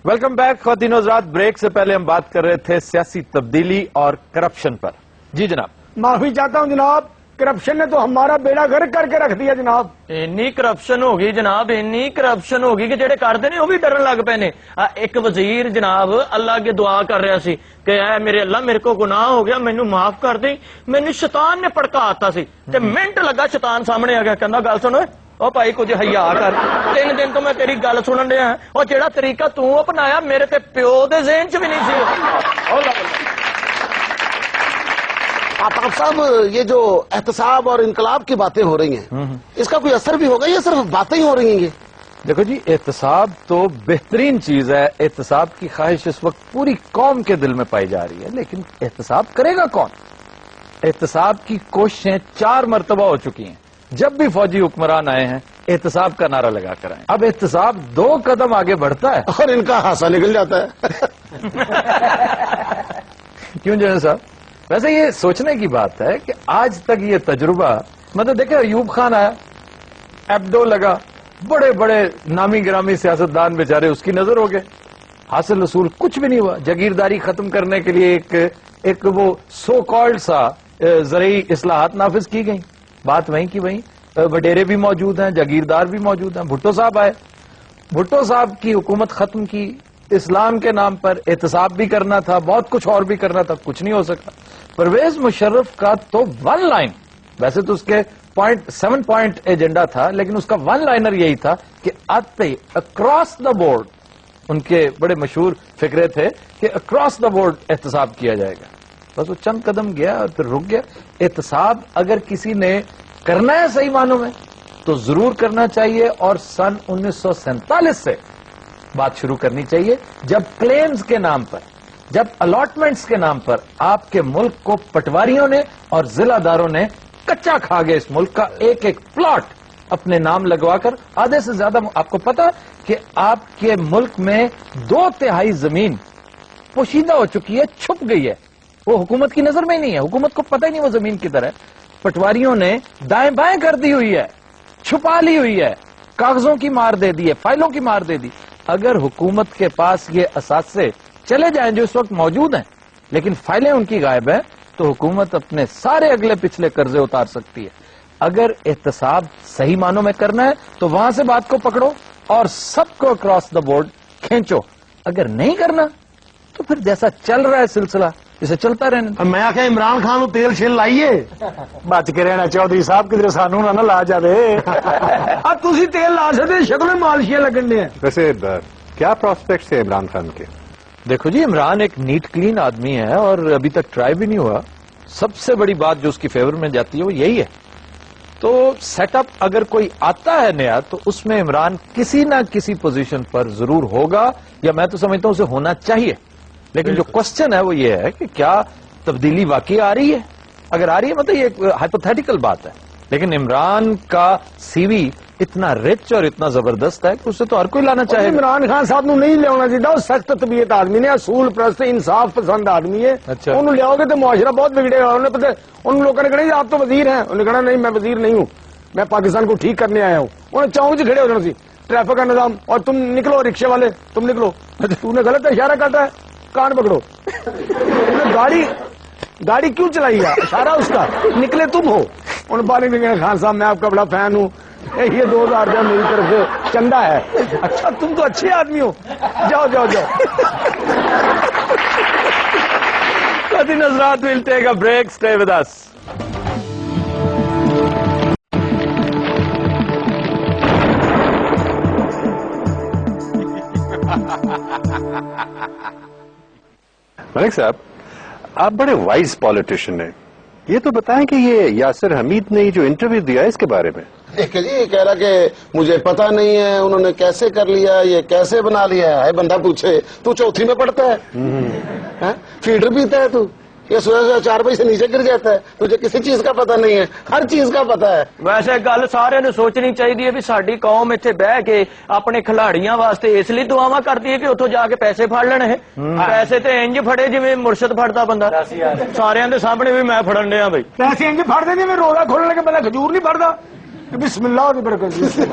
Welcome back ख्वातीन हज़रात। Break से पहले हम बात कर रहे थे सियासी तब्दीली और करप्शन पर। जी जनाब। माफी चाहता हूँ जनाब, करप्शन ने तो हमारा बेड़ा गर्क करके रख दिया जनाब। ਇੰਨੀ ਕਰਪਸ਼ਨ ਹੋ ਗਈ ਜਨਾਬ, ਇੰਨੀ ਕਰਪਸ਼ਨ ਹੋ ਗਈ ਕਿ ਜਿਹੜੇ ਕਰਦੇ ਨੇ ਉਹ ਵੀ ਡਰਨ ਲੱਗ ਪਏ ਨੇ। ਇੱਕ ਵਜ਼ੀਰ ਜਨਾਬ ਅੱਲਾ ਅੱਗੇ ਦੁਆ ਕਰ ਰਿਹਾ ਸੀ ਕਿ ਐ ਮੇਰੇ ਅੱਲਾ ਮੇਰੇ ਕੋ ਗੁਨਾਹ ਹੋ ਗਿਆ, ਮੈਨੂੰ ਮਾਫ ਕਰ ਦੇ। ਮੈਨੂੰ ਸ਼ੈਤਾਨ ਨੇ ਭੜਕਾਤਾ ਸੀ ਤੇ ਮਿੰਟ ਲੱਗਾ ਸ਼ੈਤਾਨ ਸਾਹਮਣੇ ਆ ਗਿਆ, ਕਹਿੰਦਾ ਗੱਲ ਸੁਣ ਓਏ, ਉਹ ਭਾਈ ਕੁਝ ਹਯਾ ਕਰ, 3 ਦਿਨ ਤੋਂ ਮੈਂ ਤੇਰੀ ਗੱਲ ਸੁਣਨ ਡਿਆ। ਉਹ ਜਿਹੜਾ ਤਰੀਕਾ ਤੂੰ ਅਪਣਾਇਆ ਮੇਰੇ ਤੇ ਪਿਓ ਦੇ ਜ਼ਿਹਨ 'ਚ ਵੀ ਨਹੀਂ ਸੀ। आताब साहब, ये जो एहतसाब और इनकलाब की बातें हो रही हैं, इसका कोई असर भी होगा या सिर्फ बातें ही हो रही हैं? ये देखो जी, एहतसाब तो बेहतरीन चीज है। एहतसाब की ख्वाहिश इस वक्त पूरी कौम के दिल में पाई जा रही है, लेकिन एहतसाब करेगा कौन? एहतसाब की कोशिशें 4 मरतबा हो चुकी हैं। जब भी फौजी हुक्मरान आए हैं एहतसाब का नारा लगा कर आए। अब एहतसाब 2 कदम आगे बढ़ता है और इनका हासा निकल जाता है। क्यों जनरल साहब? वैसे ये सोचने की बात है कि आज तक ये तजुर्बा, मतलब देखे अयूब खान आया, एब्डो लगा, बड़े बड़े नामी गिरामी सियासतदान बेचारे उसकी नजर हो गए, हासिल रसूल कुछ भी नहीं हुआ। जागीरदारी खत्म करने के लिए एक वो सो कॉल्ड सा ज़रई इस्लाहात नाफिज की गई। बात वहीं की वहीं, वडेरे भी मौजूद हैं, जागीरदार भी मौजूद हैं। भुट्टो साहब आए, भुट्टो साहब की हुकूमत खत्म की, इस्लाम के नाम पर एहतसाब भी करना था, बहुत कुछ और भी करना था, कुछ नहीं हो सका। परवेज मुशर्रफ का तो 1 लाइन, वैसे तो उसके 7 पॉइंट एजेंडा था, लेकिन उसका 1 लाइनर यही था कि आते अक्रॉस द बोर्ड, उनके बड़े मशहूर फिक्रे थे कि अक्रॉस द बोर्ड एहतसाब किया जाएगा। बस वो चंद कदम गया और फिर रुक गया। एहतसाब अगर किसी ने करना है सही मानों में तो जरूर करना चाहिए, और सन 1947 से बात शुरू करनी चाहिए, जब क्लेम्स के नाम पर, जब अलॉटमेंट्स के नाम पर आपके मुल्क को पटवारियों ने और जिलादारों ने कच्चा खा गए। इस मुल्क का एक एक प्लॉट अपने नाम लगवाकर, आधे से ज्यादा, आपको पता कि आपके मुल्क में 2/3 जमीन पोशीदा हो चुकी है, छुप गई है, वो हुकूमत की नजर में नहीं है, हुकूमत को पता ही नहीं वो जमीन किधर है। पटवारियों ने दाएं बाएं कर दी हुई है, छुपा ली हुई है, कागजों की मार दे दी है, फाइलों की मार दे दी। अगर हुकूमत के पास ये असासे चले जाएं जो इस वक्त मौजूद हैं, लेकिन फाइलें उनकी गायब है, तो हुकूमत अपने सारे अगले पिछले कर्जे उतार सकती है। अगर एहतसाब सही मानों में करना है तो वहां से बात को पकड़ो और सबको अक्रॉस द बोर्ड खींचो। अगर नहीं करना तो फिर जैसा चल रहा है सिलसिला, इसे चलता रहना। मैं आख्या इमरान खान को तेल शिल लाइए, बच के रहना चौधरी साहब, किधर सानू ना ला जावे। अब तुसी तेल ला सकते, शक्ल में मालिशियां लगन दे। वैसे क्या प्रोस्पेक्ट है इमरान खान के? देखो जी, इमरान एक नीट क्लीन आदमी है और अभी तक ट्राई भी नहीं हुआ। सबसे बड़ी बात जो उसकी फेवर में जाती है वो यही है। तो सेटअप अगर कोई आता है नया तो उसमें इमरान किसी ना किसी पोजीशन पर जरूर होगा, या मैं तो समझता हूं उसे होना चाहिए। लेकिन जो क्वेश्चन है वो ये है कि क्या तब्दीली वाकई आ रही है? अगर आ रही है मतलब ये एक हाइपोथेटिकल बात है, लेकिन इमरान का सीवी इतना रिच और इतना जबरदस्त है कि उसे तो हर कोई लाना चाहे। इमरान खान साहब नहीं लिया चाहिए, सख्त तबीयत आदमी ने, असूल परस्त इंसाफ पसंद आदमी है। अच्छा। उन्होंने लियाओगे तो मुआशरा बहुत बिगड़ेगा। उन्हें पता, उन लोगों ने कहना आप तो वजीर हैं, उन्होंने कहना नहीं मैं वजीर नहीं हूँ, मैं पाकिस्तान को ठीक करने आया हूँ। उन्हें चौंक खड़े हो जाना सी, ट्रैफिक का निजाम, और तुम निकलो, रिक्शे वाले तुम निकलो। तूने गलत इशारा काटा है, कान पकड़ो। गाड़ी क्यों चलाई है, इशारा उसका, निकले तुम हो। उन बारे में खान साहब मैं आपका बड़ा फैन हूँ, ये 2000 रुपया मेरी तरफ से चंदा है। अच्छा तुम तो अच्छे आदमी हो, जाओ जाओ जाओ। हज़रात, we'll take a break, stay with us. Malik साहब, आप बड़े वाइज पॉलिटिशियन हैं, ये तो बताएं कि ये यासिर हमीद ने जो इंटरव्यू दिया है इसके बारे में। देखिए जी, ये कह रहा कि मुझे पता नहीं है उन्होंने कैसे कर लिया, ये कैसे बना लिया है। बंदा पूछे तू चौथी में पढ़ता है, फीडर पीता है तू, ये सुबह 4 बजे से नीचे गिर जाता है, तुझे किसी चीज का पता नहीं है, हर चीज का पता है। ਵੈਸੇ ਗੱਲ ਸਾਰਿਆਂ ਨੂੰ ਸੋਚਣੀ ਚਾਹੀਦੀ ਹੈ ਵੀ ਸਾਡੀ ਕੌਮ ਇੱਥੇ ਬਹਿ ਕੇ ਆਪਣੇ ਖਿਲਾੜੀਆਂ ਵਾਸਤੇ ਇਸ ਲਈ ਦੁਆਵਾਂ ਕਰਦੀ ਹੈ ਕਿ ਉੱਥੋਂ ਜਾ ਕੇ ਪੈਸੇ ਫੜ ਲੈਣ। ਇਹ ਪੈਸੇ ਤੇ ਇੰਜ ਫੜੇ ਜਿਵੇਂ ਮੁਰਸ਼ਦ ਫੜਦਾ ਬੰਦਾ, ਸਾਰਿਆਂ ਦੇ ਸਾਹਮਣੇ ਵੀ ਮੈਂ ਫੜਨ ਡਿਆ ਬਈ। पैसे इंज फड़ते जिवें रोजा खोलने के बंदा खजूर नहीं फड़ता। بسم اللہ دی برکت پیسے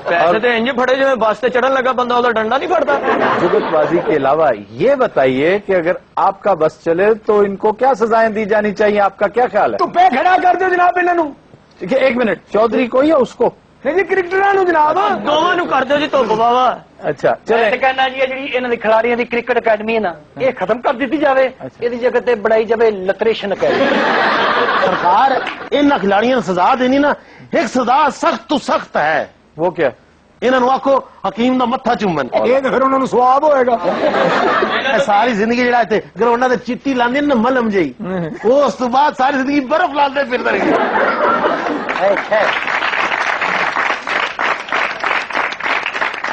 تو انج پھڑے جو بس سے چڑھن لگا بندہ ادھر ڈنڈا نہیں پڑتا. جگت بازی کے علاوہ یہ بتائیے کہ اگر آپ کا بس چلے تو ان کو کیا سزائیں دی جانی چاہیے؟ آپ کا کیا خیال ہے؟ تو پہ کھڑا کر دو جناب انہوں. دیکھیے ایک منٹ، چودھری کو یا اس کو؟ نہیں جی کرکٹروں جناب. دونوں کر دو جی تو بابا. اچھا میں چلے. تو کہنا جی جی انہوں نے کھلاڑیوں کی کرکٹ اکیڈمی ہے نا یہ ختم کر دیتی جائے. یہ جگہ تے بڑائی جائے لتریشن اکیڈمی. سرکار ان کھلاڑیوں سزا دینی نا، ایک سزا سخت تو سخت ہے. وہ کیا؟ انہوں آخو حکیم دا متھا چومن. یہ تو پھر انہوں نے سواب ہوئے گا. ساری زندگی جڑا تے گراؤنڈاں تے چیٹی لاندے نا ملم جئی، وہ اس تو بعد ساری زندگی برف لاندے پھرتے رہے.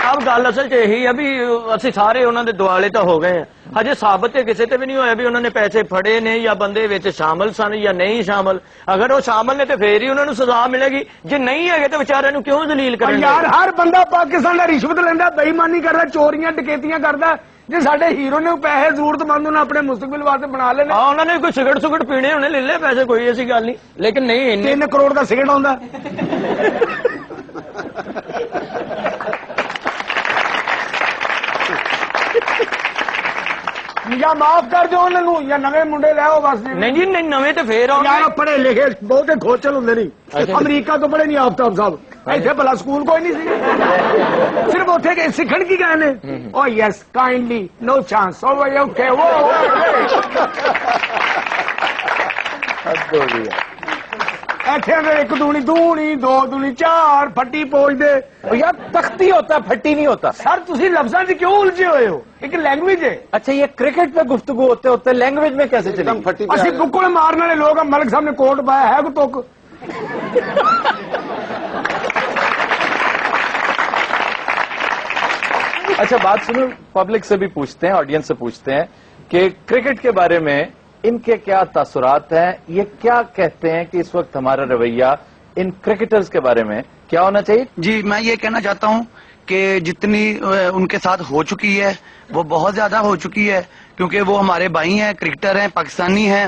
اب گل اصل یہی ہے بھی اسی سارے انہوں نے دوالے تو ہو گئے ہیں. ہجے ثابت کسی تے بھی نہیں ہویا بھی انہوں نے پیسے پھڑے نے یا بندے وچ شامل سن یا نہیں شامل. اگر وہ شامل نے تو پھر ہی انہوں نے سزا ملے گی، جی نہیں ہے تو بچارے نو کیوں ذلیل کریں گے؟ یار ہر بندہ پاکستان کا رشوت لینا، بےایمانی کرتا، چوریاں ڈکیتیاں کرتا. جی سارے ہیرو نے پیسے ضرورت مند انہیں اپنے مستقبل واسطے بنا لینے. ہاں انہوں نے کوئی سگرٹ سگٹ پینے انہیں لے لے پیسے، کوئی ایسی گل نہیں. لیکن نہیں 3 کروڑ کا سگرٹ آتا. یا معاف کر دو انہوں یا نوے منڈے لے آؤ بس. نہیں جی نہیں نویں تو پھر آؤ. یار پڑھے لکھے بہت کھوچل ہوں نہیں. امریکہ تو پڑھے نہیں آفتاب صاحب، ایسے بھلا سکول کوئی نہیں سی، صرف اتنے کے سیکھن کی گئے نے. او یس کائنڈلی نو چانس. اوکے وہ ایک دونی دونی دو دونی 4 پھٹی پوچھ دے. یار تختی ہوتا ہے، پھٹی نہیں ہوتا. سر تھی لفظاں سے کیوں الجھے ہوئے ہو؟ ایک لینگویج ہے. اچھا یہ کرکٹ پہ گفتگو ہوتے ہوتے لینگویج میں کیسے چلے؟ پھٹی پہ اسی ککڑ مارنے والے لوگ ہیں. ملک صاحب نے کوٹ پایا ہے کو تک. اچھا بات سنو، پبلک سے بھی پوچھتے ہیں، آڈینس سے پوچھتے ہیں کہ کرکٹ کے بارے میں ان کے کیا تاثرات ہیں، یہ کیا کہتے ہیں کہ اس وقت ہمارا رویہ ان کرکٹرز کے بارے میں کیا ہونا چاہیے؟ جی میں یہ کہنا چاہتا ہوں کہ جتنی ان کے ساتھ ہو چکی ہے وہ بہت زیادہ ہو چکی ہے، کیونکہ وہ ہمارے بھائی ہیں، کرکٹر ہیں، پاکستانی ہیں،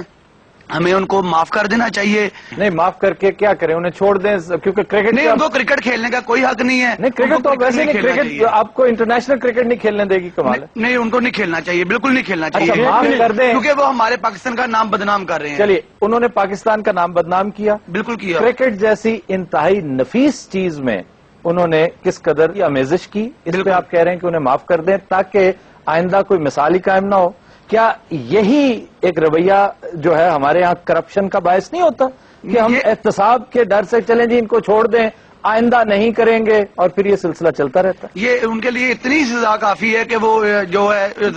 ہمیں ان کو معاف کر دینا چاہیے. نہیں معاف کر کے کیا کریں، انہیں چھوڑ دیں کیونکہ کرکٹ نہیں ان کو کرکٹ کھیلنے کا کوئی حق نہیں ہے. نہیں کرکٹ تو ویسے نہیں، کھیلنا کرکٹ چاہیے. آپ کو انٹرنیشنل کرکٹ نہیں کھیلنے دے گی، کمال ہے. نہیں ان کو نہیں کھیلنا چاہیے، بالکل نہیں کھیلنا اچھا چاہیے، معاف کر دیں. کیونکہ وہ ہمارے پاکستان کا نام بدنام کر رہے ہیں. چلیے انہوں نے پاکستان کا نام بدنام کیا، بالکل کیا. کرکٹ جیسی انتہائی نفیس چیز میں انہوں نے کس قدر آمیزش کی، اس پہ آپ کہہ رہے ہیں کہ انہیں معاف کر دیں تاکہ آئندہ کوئی مثال ہی قائم نہ ہو. کیا یہی ایک رویہ جو ہے ہمارے ہاں کرپشن کا باعث نہیں ہوتا کہ ہم احتساب کے ڈر سے چلیں جی ان کو چھوڑ دیں، آئندہ نہیں کریں گے، اور پھر یہ سلسلہ چلتا رہتا ہے؟ یہ ان کے لیے اتنی سزا کافی ہے کہ وہ جو ہے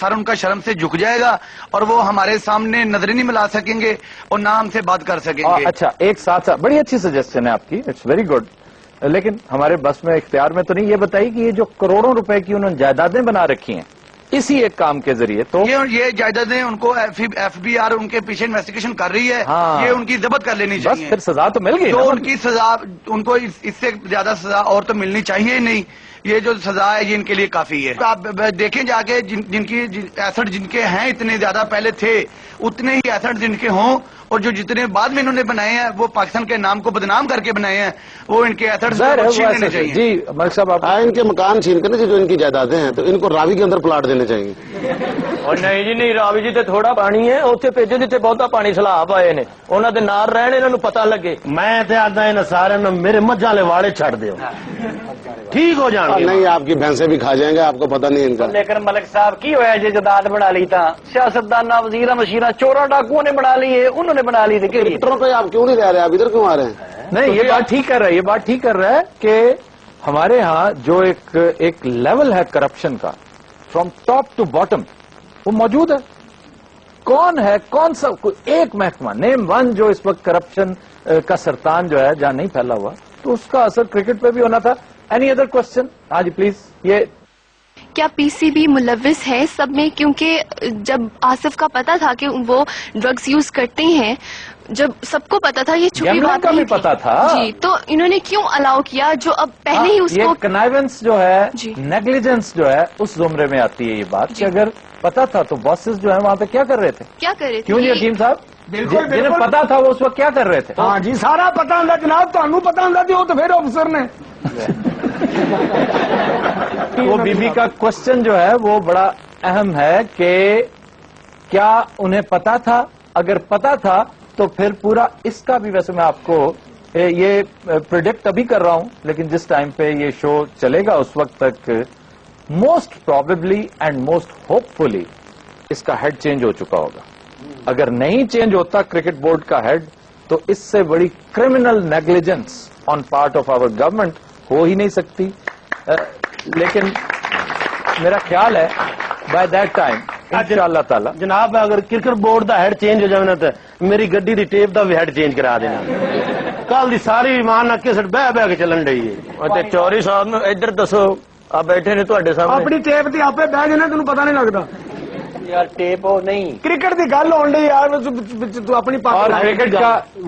سر ان کا شرم سے جھک جائے گا اور وہ ہمارے سامنے نظریں نہیں ملا سکیں گے اور نہ ہم سے بات کر سکیں گے. اچھا ایک ساتھ بڑی اچھی سجیشن ہے آپ کی، اٹس ویری گڈ، لیکن ہمارے بس میں اختیار میں تو نہیں. یہ بتائیے کہ یہ جو کروڑوں روپے کی انہوں نے جائیدادیں بنا رکھی ہیں اسی ایک کام کے ذریعے، تو یہ جائیدادیں ان کو ایف بی آر ان کے پیچھے انویسٹیگیشن کر رہی ہے، ہاں. یہ ان کی ضبط کر لینی بس چاہیے. پھر سزا تو مل گئی تو نا. ان کی سزا ان کو اس سے زیادہ سزا اور تو ملنی چاہیے ہی نہیں. یہ جو سزا ہے یہ ان کے لیے کافی ہے. آپ دیکھیں جا کے جن کی ایسٹ جن کے ہیں اتنے زیادہ پہلے تھے اتنے ہی ایسٹ جن کے ہوں، اور جو جتنے بعد میں انہوں نے بنائے ہیں وہ پاکستان کے نام کو بدنام کر کے بنائے ہیں، وہ ان کے ایسٹ چھین لینے چاہیے. جی ملک صاحب آپ ان کے مکان چھین کر نا جو ان کی جائیدادیں ہیں تو ان کو راوی کے اندر پلاٹ دینے چاہیے. اور نہیں جی نہیں، راوی جی تے تھوڑا پانی ہے، اتنے بھیجو جتنے بہتا پانی سیلاب آئے نے، انہوں دے نال رہن انہوں نے پتہ لگے. میں تے آدھا ان سارے میرے مجھا والے واڑے چھڑ دیو، ٹھیک ہو جان گے. نہیں آپ کی بھینسیں بھی کھا جائیں گے، آپ کو پتہ نہیں ان کا. لیکن ملک صاحب کی ہوا جی جداد بنا لی تھا، سیاستدان وزیر مشیرہ چورا ڈاکوؤں نے بنا لی ہے، انہوں نے بنا لی تھی. کرکٹروں پہ آپ کیوں نہیں رہ رہے، آپ ادھر کیوں آ رہے ہیں؟ نہیں یہ بات ٹھیک کر رہا ہے، یہ بات ٹھیک کر رہا ہے کہ ہمارے ہاں جو ایک لیول ہے کرپشن کا فرام ٹاپ ٹو باٹم وہ موجود ہے. کون ہے کون سا کوئی ایک محکمہ نیم ون جو اس وقت کرپشن کا سرطان جو ہے جہاں نہیں پھیلا ہوا، تو اس کا اثر کرکٹ پہ بھی ہونا تھا. Any other question? ہاں جی پلیز. یہ کیا پی سی بی ملوث ہے سب میں؟ کیونکہ جب آصف کا پتا تھا کہ وہ ڈرگز یوز کرتے ہیں، جب سب کو پتا تھا، یہ چھپی بات کا بھی نہیں تھی. پتا تھا جی، تو انہوں نے کیوں الاؤ کیا جو اب پہلے ہی اس یہ کو کنائیونس جو ہے، جی. نیگلیجنس جو ہے اس زمرے میں آتی ہے یہ بات کہ اگر پتا تھا تو باسز جو ہے وہاں پہ کیا کر رہے تھے؟ کیا کر رہے تھے؟ کیوں جی حکیم صاحب؟ बिल्कुल जिन्हें बिल्कुल पता था वो उस वक्त क्या कर रहे थे? हाँ जी सारा पता होंगे जनाब, ਤੁਹਾਨੂੰ पता होंगे तो फिर अफसर ने वो बीबी का क्वेश्चन जो है वो बड़ा अहम है कि क्या उन्हें पता था? अगर पता था तो फिर पूरा इसका भी, वैसे मैं आपको ये प्रिडिक्ट अभी कर रहा हूं, लेकिन जिस टाइम पे ये शो चलेगा उस वक्त तक most probably and most hopefully इसका हेड चेंज हो चुका होगा। अगर नहीं चेंज होता क्रिकेट बोर्ड का हेड, तो इससे बड़ी criminal negligence on part of our government हो ही नहीं सकती। लेकिन मेरा ख्याल है बाय दैट टाइम इंशाअल्लाह ताला जनाब अगर क्रिकेट बोर्ड का हेड चेंज हो जाए ना तो मेरी गड्डी की टेप का भी हेड चेंज करा देना। कल की सारी ईमान किसट बह बह के चलन रही है। ਤੇ ਚੌਰੀ ਸਾਹਿਬ ਨੂੰ ਇੱਧਰ ਦੱਸੋ, ਆ ਬੈਠੇ ਨੇ ਤੁਹਾਡੇ ਸਾਹਮਣੇ। अपनी टेप ते आपे बह जाना, तेन पता नहीं लगता। यार टेप हो नहीं, क्रिकेट की गल होन डई यार, तू अपनी और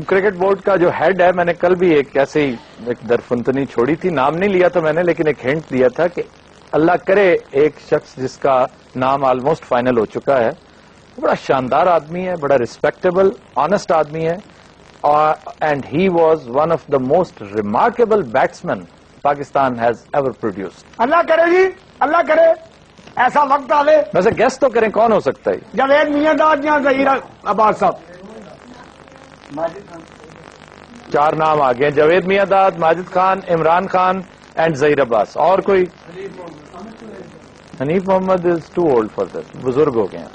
क्रिकेट बोर्ड का जो हेड है, मैंने कल भी एक ऐसे ही एक दरफुंतनी छोड़ी थी, नाम नहीं लिया था मैंने, लेकिन एक हिंट दिया था कि अल्लाह करे एक शख्स जिसका नाम ऑलमोस्ट फाइनल हो चुका है, वो बड़ा शानदार आदमी है, बड़ा रिस्पेक्टेबल ऑनेस्ट आदमी है, and he was one of the most remarkable batsman Pakistan has ever produced. अल्लाह करे जी, अल्लाह करे ऐसा वक्त आवे। वैसे गेस तो करें कौन हो सकता है? जावेद मियांदाद या जहीर अब्बास साहब। चार नाम आ गए, जावेद मियांदाद, माजिद खान, इमरान खान एंड जहीर अब्बास। और कोई? Hanif Mohammad is too old for this, बुजुर्ग हो गए हैं।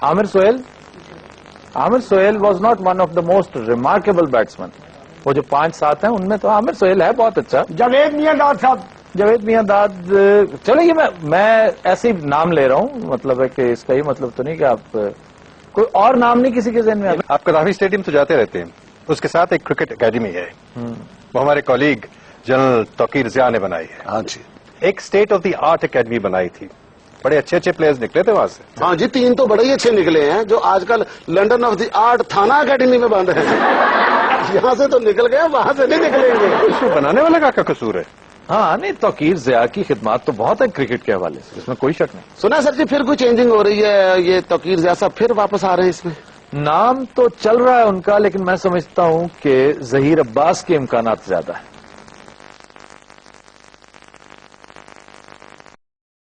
Aamir Sohail? Aamir Sohail was not one of the most remarkable batsman. वो जो 5-7 हैं उनमें तो आमिर सोहेल है बहुत अच्छा। जावेद मियांदाद साहब। जावेद मियांदाद, चलो ये मैं ऐसे ही नाम ले रहा हूँ, मतलब है कि इसका ही मतलब तो नहीं कि आप कोई और नाम नहीं किसी के ज़हन में? आप कदाफी स्टेडियम तो जाते रहते हैं, उसके साथ एक क्रिकेट एकेडमी है, वो हमारे कॉलीग जनरल तौकीर ज़िया ने बनाई है। हाँ जी, एक state of the art academy बनाई थी, बड़े अच्छे अच्छे प्लेयर्स निकले थे वहां से। हाँ जी, 3 तो बड़े ही अच्छे निकले हैं जो आजकल लंदन ऑफ द आर्ट थाना एकेडमी में बंद है। यहाँ से तो निकल गए, वहां से नहीं निकलेंगे। इसको बनाने वाला का कसूर है? हाँ नहीं, तौकीर ज़िया की खिदमत तो बहुत है क्रिकेट के हवाले से, इसमें कोई शक नहीं। सुना सर जी फिर कोई चेंजिंग हो रही है, ये तौकीर ज़िया साहब फिर वापस आ रहे हैं इसमें? नाम तो चल रहा है उनका, लेकिन मैं समझता हूं कि जहीर अब्बास के इम्कानात ज्यादा है।